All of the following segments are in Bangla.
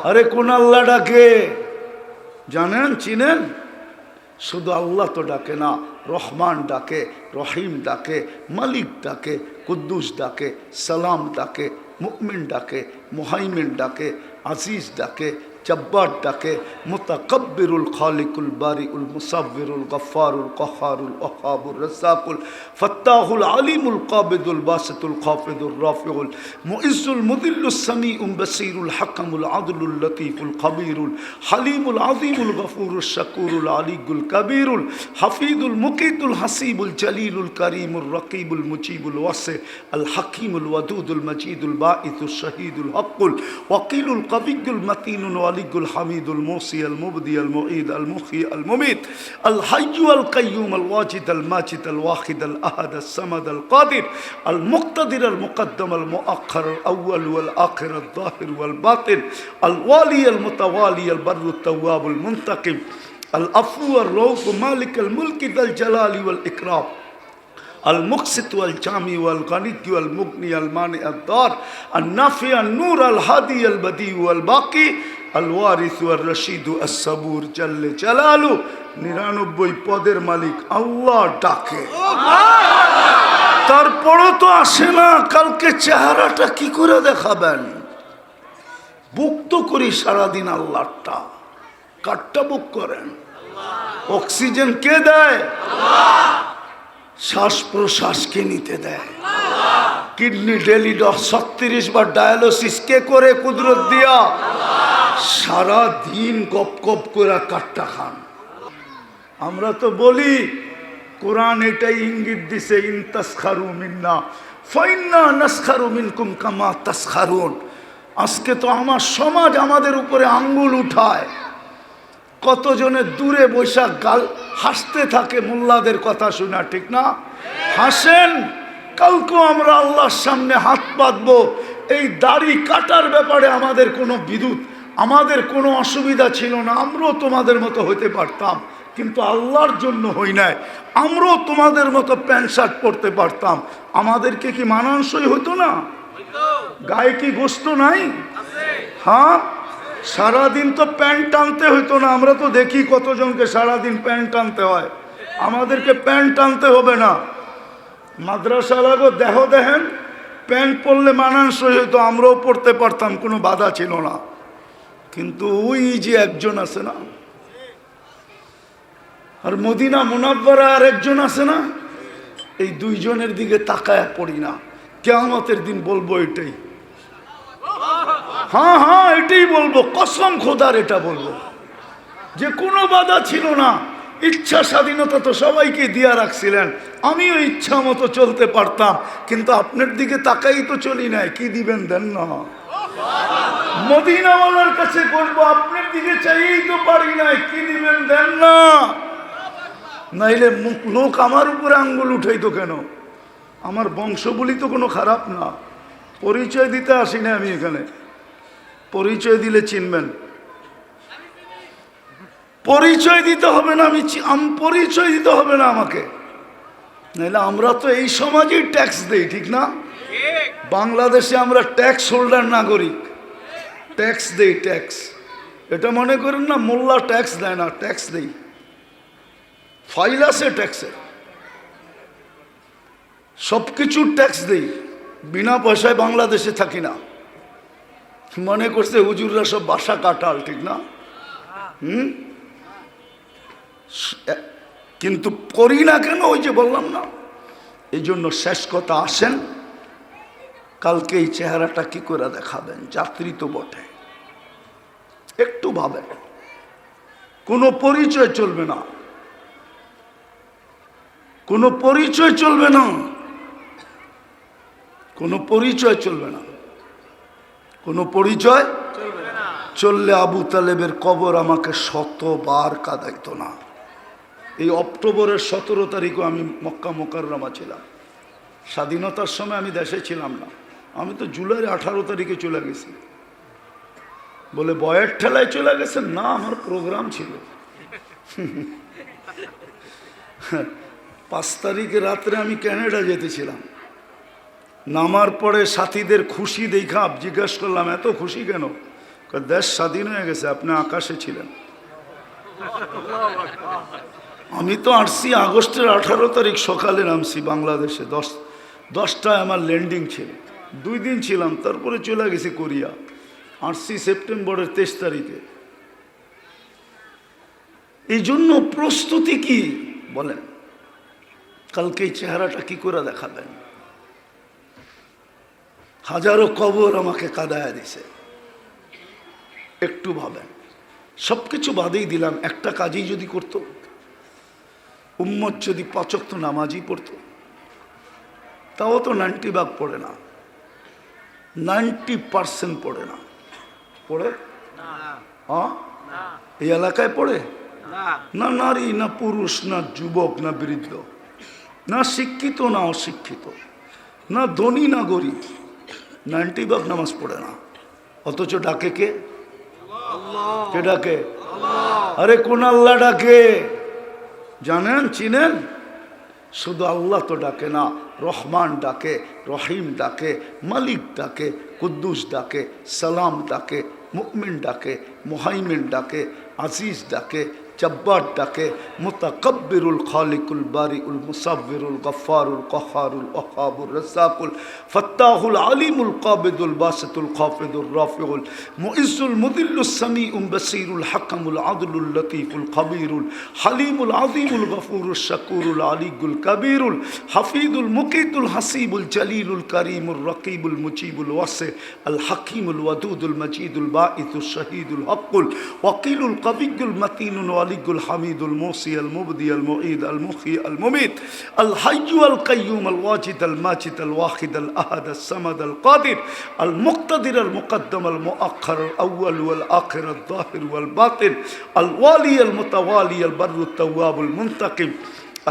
আরে কোন আল্লাহ ডাকে জানেন, চিনেন? শুধু আল্লাহ তো ডাকে না, রহমান ডাকে, রহিম ডাকে, মালিক ডাকে, কুদ্দুস ডাকে, সালাম ডাকে, মুমিন ডাকে, মুহাইমিন ডাকে, আজিজ ডাকে, জব্বার ডাকে, মুতাকাব্বিরুল খালিকুল বারিউল মুসাব্বিরুল গফফারুল কহ্হারুল ওয়াহাবুর রাজ্জাকুল ফাত্তাহুল আলিমুল কাবিদুল বাসিতুল খাফিদুর রাফিউল মুইজ্জুল মুদিল্লুস সামিউল বাসীরুল হাকামুল আদলুল লতীফুল খবীরুল হালিমুল আযীমুল গফুরুশ শাকুরুল আলিয়ুল কবীরুল হাফিজুল মুকিতুল হাসিবুল জলিলুল করিমুর রকিবুল মুজিবুল ওয়াসি আল হাকিমুল ওয়াদুদুল মজিদুল বাঈসুশ শহীদুল হকুল ওয়াকিলুল কবিয়ুল মতিনুল আলিয়ুল হামিদুল মুসি আল মুবদি আল মুঈদ আল মুখী আল মুমিত আল হাইয়্যু আল কাইয়্যুম আল ওয়াজিদ আল মাজিদ আল ওয়াহিদ আল আহাদ আল সামাদ আল কাদির আল মুক্তাদির আল মুকদ্দম আল মুআখ্খার আল আউয়াল ওয়াল আখির আল যাহির ওয়াল বাতিন আল ওয়ালি আল মুতাওয়ালি আল বাররু তাওয়াব আল মুনতাকিম আল আফু আর রউফ মালিক আল মুলক যাল জালালি ওয়াল ইকরাম المقسط والجامع والغني والمغني المانع الضار النافع النور الهادي البديع والباقي الوارث والرشيد الصبور جل جلاله 99 পদের মালিক আল্লাহ ডাকে, তারপরও তো আসে না। কালকে চেহারাটা কি করে দেখাবেন? বুক তো করি সারাদিন আল্লাহটা, কাটটা বুক করেন? অক্সিজেন কে দেয়? শ্বাস প্রশ্বাস কে নিতে দেয়? কিডনি ডেলি 36 বার ডায়ালিসিস কে করে? কুদরত দিয়া। সারা দিন গপ গপ করে কাটটা খান। আমরা তো বলি, কোরআন এটাই ইঙ্গিত দিছে, ইন তাসখারু মিন্না ফাইন্না নাসখারু মিনকুম কামা তাসখারুন। আজকে তো আমার সমাজ আমাদের উপরে আঙ্গুল উঠায়। কতজনের দূরে বৈশাখ গাল হাসতে থাকে মোল্লাদের কথা শোনা, ঠিক না? হাসেন, কালকেও আমরা আল্লাহর সামনে হাত পাতবো। এই দাড়ি কাটার ব্যাপারে আমাদের কোনো বিদ্যুৎ, আমাদের কোনো অসুবিধা ছিল না। আমরাও তোমাদের মতো হইতে পারতাম, কিন্তু আল্লাহর জন্য হই নাই। আমরাও তোমাদের মতো প্যান্ট শার্ট পরতে পারতাম, আমাদেরকে কি মানানসই হতো না? গায়ে কি গোস্ত নাই? হ্যাঁ, সারাদিন তো প্যান্ট টানতে হইতো না। আমরা তো দেখি কতজনকে সারাদিন প্যান্ট টানতে হয়, আমাদেরকে প্যান্ট টানতে হবে না। মাদ্রাসা লাগো দেহ দেখেন, প্যান্ট পরলে মানানসই হইতো, আমরাও পড়তে পারতাম, কোনো বাধা ছিল না। কিন্তু ওই যে একজন আছে না, আর মদিনা মুনাব্বারা আর একজন আছে না, এই দুইজনের দিকে তাকায় পড়ি না। কিয়ামতের দিন বলবো এটাই, হ্যাঁ হ্যাঁ এটাই বলবো, কসম খোদার এটা বলবো যে কোনো বাধা ছিল না। ইচ্ছা স্বাধীনতা তো সবাইকে দিয়া রাখছিলেন, আমিও ইচ্ছা মতো চলতে পারতাম, কিন্তু আপনার দিকে তাকাই তো চলি নাই। কি দিবেন দেন না, মদিনাওয়ালার কাছে করবো, আপনার দিকে চাইই তো পারি নাই। কি দিবেন দেন না, নাইলে লোক আমার উপরে আঙ্গুল উঠাইতো কেন? আমার বংশবলি তো কোনো খারাপ না, পরিচয় দিতে আসি না আমি এখানে। পরিচয় দিলে চিনবেন, পরিচয় দিতে হবে না। আমি পরিচয় দিতে হবে না আমাকে, নাহলে আমরা তো এই সমাজেই ট্যাক্স দেই, ঠিক না? বাংলাদেশে আমরা ট্যাক্স হোল্ডার নাগরিক, ট্যাক্স দেই, ট্যাক্স। এটা মনে করেন না মোল্লা ট্যাক্স দেয় না, ট্যাক্স দেই, ফাইল আছে ট্যাক্সের, সব কিছুর ট্যাক্স দেই। বিনা পয়সায় বাংলাদেশে থাকি না। মনে করছে হুজুররা সব বাসা কাটাল, ঠিক না? কিন্তু করি না কেন? ওই যে বললাম না। এই জন্য শেষ কথা, আসেন কালকে এই চেহারাটা কি করে দেখাবেন? যাত্রী তো বটে, একটু ভাবেন। কোনো পরিচয় চলবে না, কোনো পরিচয় চলবে না, কোনো পরিচয় চলবে না, কোনো পরিচয় চললে আবু তালেবের কবর আমাকে 100বার কাঁদাইতো না। এই অক্টোবরের 17 তারিখও আমি মক্কা মুকাররমা ছিলাম। স্বাধীনতার সময় আমি দেশে ছিলাম না, আমি তো জুলাইয়ের 18 তারিখে চলে গেছি। বলে বয়ের ঠেলায় চলে গেছেন? না, আমার প্রোগ্রাম ছিল। 5 তারিখে রাত্রে আমি ক্যানাডা যেতেছিলাম। নামার পরে সাথীদের খুশি দেখা জিজ্ঞাসা করলাম, এত খুশি কেন? দেশ স্বাধীন হয়ে গেছে, আপনি আকাশে ছিলেন। আমি তো আসছি আগস্টের 18 তারিখ সকালে নামছি বাংলাদেশে, 10টায় আমার ল্যান্ডিং ছিল, 2 দিন ছিলাম, তারপরে চলে গেছি কোরিয়া। আসছি সেপ্টেম্বরের 23 তারিখে। এই জন্য প্রস্তুতি কি বলেন? কালকে এই চেহারাটা কি করে দেখাবেন? হাজারো কবর আমাকে কাঁদায়া দিছে। একটু ভাবেন, সবকিছু বাদেই দিলাম, একটা কাজই যদি করতো, উম্মত যদি 5 ওয়াক্ত নামাজই পড়তো, তাও তো 90 ভাগ পড়ে না, 90% পড়ে না। পড়ে? হ্যাঁ, এই এলাকায় পড়ে না? নারী না পুরুষ না যুবক না বৃদ্ধ, না শিক্ষিত না অশিক্ষিত, না ধনী না গরিব, 90 ভাগ নামাজ পড়ে না। অথচ ডাকে কে? কে ডাকে? আরে কোন আল্লাহ ডাকে জানেন, চিনেন? শুধু আল্লাহ তো ডাকে না, রহমান ডাকে, রহিম ডাকে, মালিক ডাকে, কুদ্দুস ডাকে, সালাম ডাকে, মুমিন ডাকে, মুহাইমিন ডাকে, আজিজ ডাকে, জব্বার ডাকে, মুতাকাব্বিরুল খালিকুল বারিউল মুসাব্বিরুল গফফারুল কহ্হারুল ওয়াহাবুর রাজ্জাকুল ফাত্তাহুল আলিমুল কাবিদুল বাসিতুল খাফিদুর রাফিউল মুইজ্জুল মুদিল্লুস সামিউল বাসিরুল হাকামুল আদলুল লতীফুল খবীরুল হালিমুল আযীমুল গফুরুশ শাকুরুল আলিয়ুল কবীরুল হাফিজুল মুকিতুল হাসিবুল জলিলুল করিমুর রকিবুল মুজিবুল ওয়াসি আল হাকিমুল ওয়াদুদুল মজিদুল বাঈসুশ শহীদুল হকুল ওয়াকিলুল কবিয়ুল মতিনুল الملك الحميد الموصي المبدي المعيد المحيي المميت الحي القيوم الواجد الماجد الواحد الأحد الصمد القادر المقتدر المقدم المؤخر الأول والآخر الظاهر والباطن الوالي المتوالي البر التواب المنتقم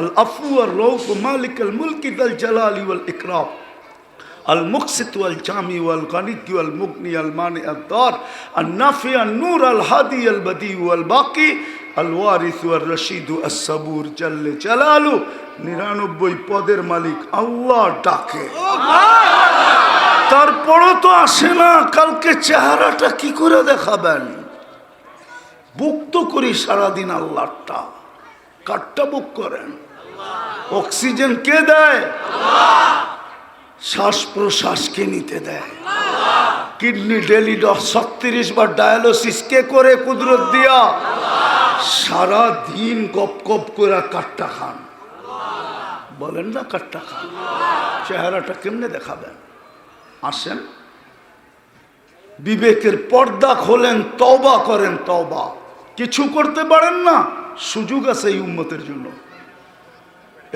العفو الرؤوف مالك الملك ذا الجلال والإكرام المقسط والجامع والغني والمغني المانع الضار النافع النور الهادي البديع والباقي الوارث والرشيد الصبور جل جلاله 99 পদের মালিক আল্লাহ ডাকে, তারপরও তো আসে না। কালকে চেহারাটা কি করে দেখাবেন? বুক তো করি সারাদিন আল্লাহটা, কারটা বুক করেন? অক্সিজেন কে দেয়? শ্বাস প্রশ্বাস কে নিতে দেয়? কিডনি ডেলি 36 বার ডায়ালিসিস কে করে? কুদরত দিয়া। সারা দিন গপ গপ করে কাট্টা খান, বলেন না কাট্টা খান। চেহারাটা কেমনে দেখাবেন? আসেন, বিবেকের পর্দা খোলেন, তওবা করেন। তওবা কিছু করতে পারেন না, সুযোগ আছে এই উম্মতের জন্য।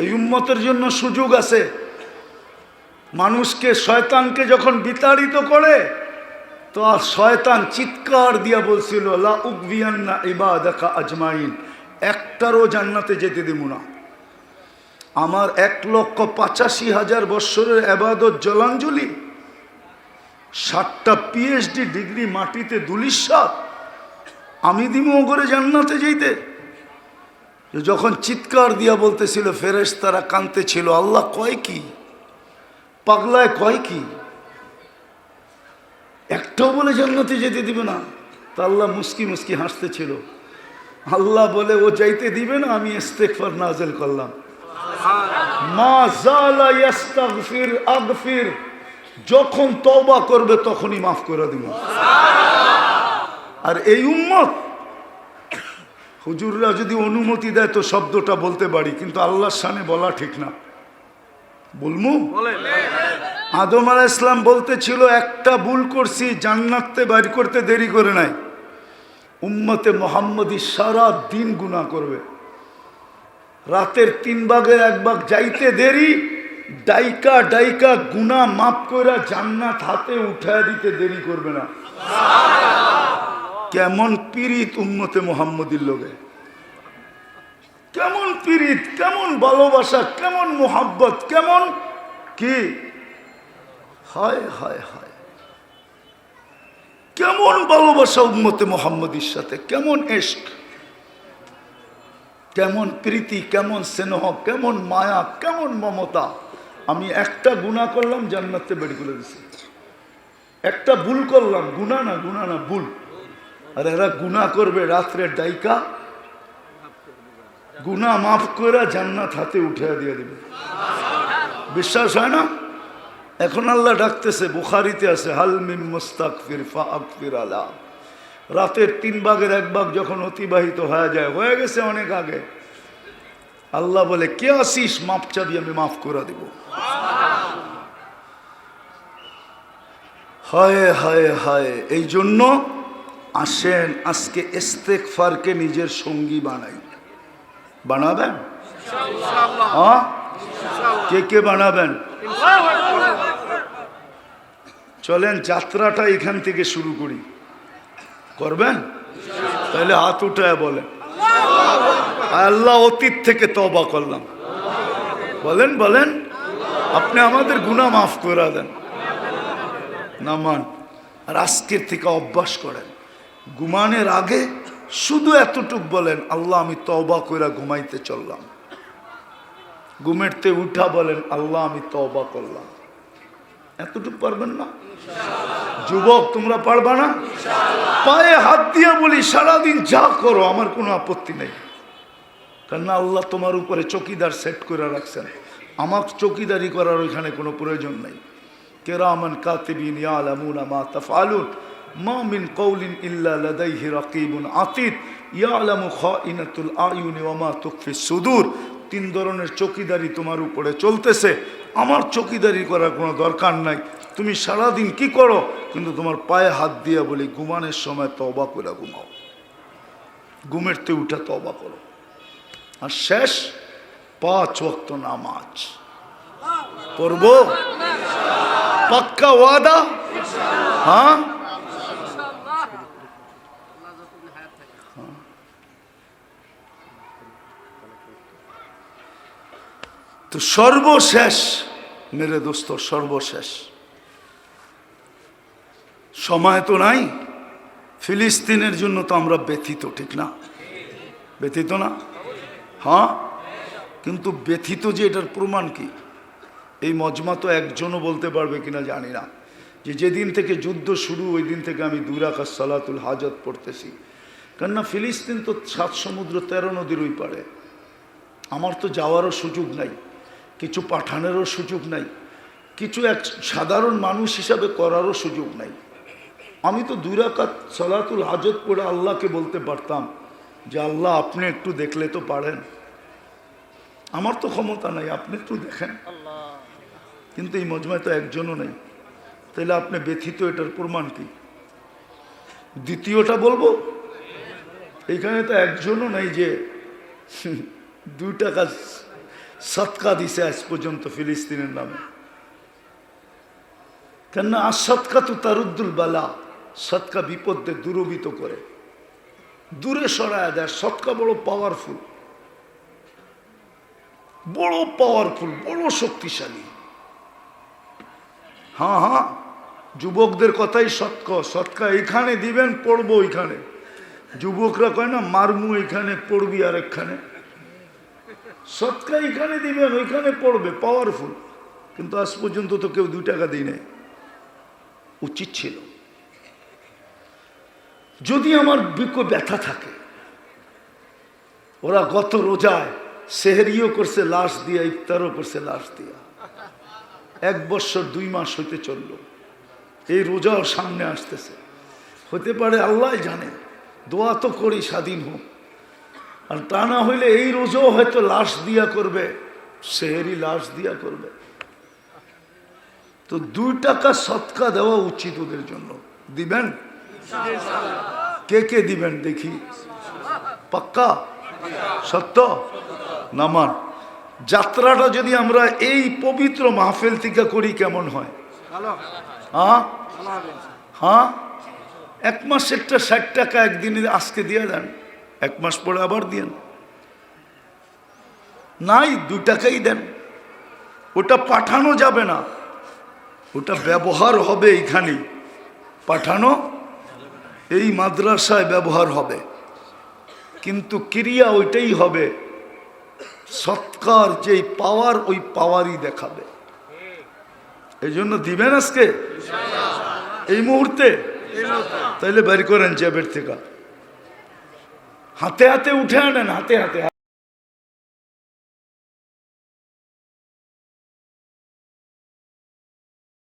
এই উম্মতের জন্য সুযোগ আছে। মানুষকে, শয়তানকে যখন বিতাড়িত করে, তো শয়তান চিৎকার দিয়া বলছিল লা উগবিয়ান্না ইবাদাকা আজমাইন, একটারও জান্নাতে যেতে দেব না। আমার 1,85,000 বৎসরের ইবাদত জলাঞ্জলি, 7টা PhD ডিগ্রি মাটিতে দুলিশাত, আমি দিমু করে জান্নাতে যেতে? যখন চিৎকার দিয়া বলতেছিল, ফেরেশতারা কাঁদতেছিল, আল্লাহ কয় কি? পাগলায় কয় কি? একটাও বলে জান্নাতে যেতে দিবে না। তা আল্লাহ মুস্কি মুস্কি হাসতেছিল। আল্লাহ বলে ও যাইতে দিবে না, আমি ইস্তেগফার নাযিল করলাম। মা যালা ইস্তাগফির আগফির, যখন তওবা করবে তখনই মাফ করে দিব। আর এই উম্মত, হুজুররা যদি অনুমতি দেয় তো শব্দটা বলতে পারি, কিন্তু আল্লাহর শানে বলা ঠিক না। বলমু? আদম আলাইহিস সালাম বলতেছিল একটা ভুল করছি, জান্নাতে বাইর করতে দেরি করে নাই। উম্মতে মুহাম্মদী সারা দিন গুনাহ করবে, রাতের 3 ভাগের 1 ভাগ যাইতে দেরি, ডাইকা ডাইকা গুনাহ মাফ কইরা জান্নাত হাতে উঠায় দিতে দেরি করবে না। কেমন পীড়িত উম্মতে মুহাম্মদীর লগে, কেমন পীড়িত, কেমন ভালোবাসা, কেমন মোহাব্বত, কেমন কি! হায় হায় হায়, কেমন ভালোবাসা উম্মতে মুহাম্মদীর সাথে, কেমন ইশক, কেমন প্রীতি, কেমন স্নেহ, কেমন মায়া, কেমন মমতা। আমি একটা গুনাহ করলাম, জান্নাতে বের করে দিছি। একটা ভুল করলাম, গুনাহ না ভুল, আর এরা গুনাহ করবে রাত্রে ডাইকা, গুনাহ মাফ করে জান্নাত হাতে উঠে দিয়ে দিবে। বিশ্বাস হয় না? এখন আল্লাহ ডাকতেছে, বুখারীতে আছে, হাল মিন মুস্তাগফির ফাগফির আলা। রাতের 3 ভাগের 1 ভাগ যখন অতিবাহিত হয়ে গেছে অনেক আগে, আল্লাহ বলে, কে আসিস মাপ চাবি, আমি মাফ করে দেব। হায় হায় হায়। এই জন্য আসেন আজকে ইস্তেগফারকে নিজের সঙ্গী বানাই। বানাবেন? হ্যাঁ, কে কে বানাবেন? চলেন যাত্রাটা এখান থেকে শুরু করি। করবেন? তাহলে হাত উঠায় বলেন, আল্লাহ অতীত থেকে তওবা করলাম। বলেন বলেন, আপনি আমাদের গুনাহ মাফ করে দেন। নামান। আর আজকের থেকে অভ্যাস করেন, ঘুমানোর আগে শুধু এতটুক বলেন, আল্লাহ আমি তওবা কইরা ঘুমাইতে চললাম। ঘুমেরতে উঠা বলেন, আল্লাহ আমি তওবা করলাম। এতটুক পারবেন না? যুবক তোমরা পারবা না? পায়ে হাত দিয়ে বলি, সারাদিন যা করো আমার কোনো আপত্তি নেই, কারণ আল্লাহ তোমার উপরে চকিদার সেট করে রাখছেন। আমার চকিদারি করার ওইখানে কোনো প্রয়োজন নেই। কিরামান কাতিবিন ইয়ালামুনা মা তাফআলুন মা মিন কওলিন ইল্লা লাদাইহি রাকিবুন আতীদ ইয়ালামু খাইনাতুল আয়ুনি ওয়া মা তুখফিস সুদূর। 3 ধরনের চকিদারি তোমার উপরে চলতেছে। আমার চকিদারি করার কোনো দরকার নাই। তুমি সারাদিন কি করো, কিন্তু তোমার পায়ে হাত দিয়ে বলি, ঘুমানোর সময় তওবা করে ঘুমাও, ঘুমেরতে উঠে তওবা করো। আর শেষ 5 ওয়াক্ত নামাজ পড়ব, পাক্কা ওয়াদা? হ্যাঁ, তো সর্বশেষ মেরে দোস্ত, সর্বশেষ সময় তো নাই। ফিলিস্তিনের জন্য তো আমরা ব্যথিত, ঠিক না? ব্যথিত না? হ্যাঁ, কিন্তু ব্যথিত যে এটার প্রমাণ কি? এই মজমা তো একজনও বলতে পারবে কিনা জানি না, যে যেদিন থেকে যুদ্ধ শুরু ওই দিন থেকে আমি 2 রাকাত সালাতুল হাজত পড়তেছি। কেননা ফিলিস্তিন তো 7 সমুদ্র 13 নদীর ওই পারে। আমার তো যাওয়ারও সুযোগ নাই, কিছু পাঠানোরও সুযোগ নাই, কিছু এক সাধারণ মানুষ হিসাবে করারও সুযোগ নাই। আমি তো 2 রাকাত সালাতুল হাজত পড়ে আল্লাহকে বলতে পারতাম যে আল্লাহ আপনি একটু দেখলে তো পারেন, আমার তো ক্ষমতা নাই, আপনি একটু দেখেন। কিন্তু এই মজমায় তো একজনও নেই। তাহলে আপনি ব্যথিত, এটার প্রমাণ কি? দ্বিতীয়টা বলবো, এইখানে তো একজনও নাই যে 2 টাকা সদকা দিছে আজ পর্যন্ত ফিলিস্তিনের নামে। কেননা আসদকা তো তারুদ্দুল বালা, সদকা বিপদে দূরীভূত করে, দূরে সরায় দেয়। সদকা বড় পাওয়ারফুল, বড় পাওয়ারফুল, বড় শক্তিশালী। হ্যাঁ হ্যাঁ, যুবকদের কথাই সৎকা এইখানে দিবেন, পড়বো ওইখানে। যুবকরা কয় না, মারমু এইখানে, পড়বি আর একখানে। সৎকা এইখানে দিবেন, ওইখানে পড়বে, পাওয়ারফুল। কিন্তু আজ পর্যন্ত তো কেউ 2 টাকা দিই নাই। উচিত ছিল। যদি আমার বুকে ব্যথা থাকে, ওরা গত রোজায় সেহরিও করছে লাশ দিয়া, ইফতারও করছে লাশ দিয়া। 1 বছর 2 মাস হইতে চলল, এই রোজাও সামনে আসতেছে। হতে পারে আল্লাহ জানে, দোয়া তো করি স্বাধীন হোক। আর তা না হইলে এই রোজাও হয়তো লাশ দিয়া করবে, সেহরি লাশ দিয়া করবে। তো 2 টাকা সদকা দেওয়া উচিত ওদের জন্য। দিবেন? কে কে দিবেন দেখি? পাক্কা? সত্য? নামান। যাত্রাটা যদি আমরা এই পবিত্র মাহফিল থেকে করি কেমন হয়? হ্যাঁ হ্যাঁ, 1 মাসেরটা 60 টাকা একদিনে আজকে দিয়ে দেন, 1 মাস পরে আবার দিয়েন। নাই 2 টাকাই দেন। ওটা পাঠানো যাবে না, ওটা ব্যবহার হবে এইখানেই। পাঠানো এই মাদ্রাসায় ব্যবহার হবে, কিন্তু ক্রিয়া ওইটাই হবে। সৎকার যেই পাওয়ার, ওই পাওয়ারই দেখাবে। এই জন্য দিবেন আজকে, এই মুহূর্তে। তাইলে বের করেন জেবের থেকে, হাতে হাতে উঠে আনেন, হাতে হাতে।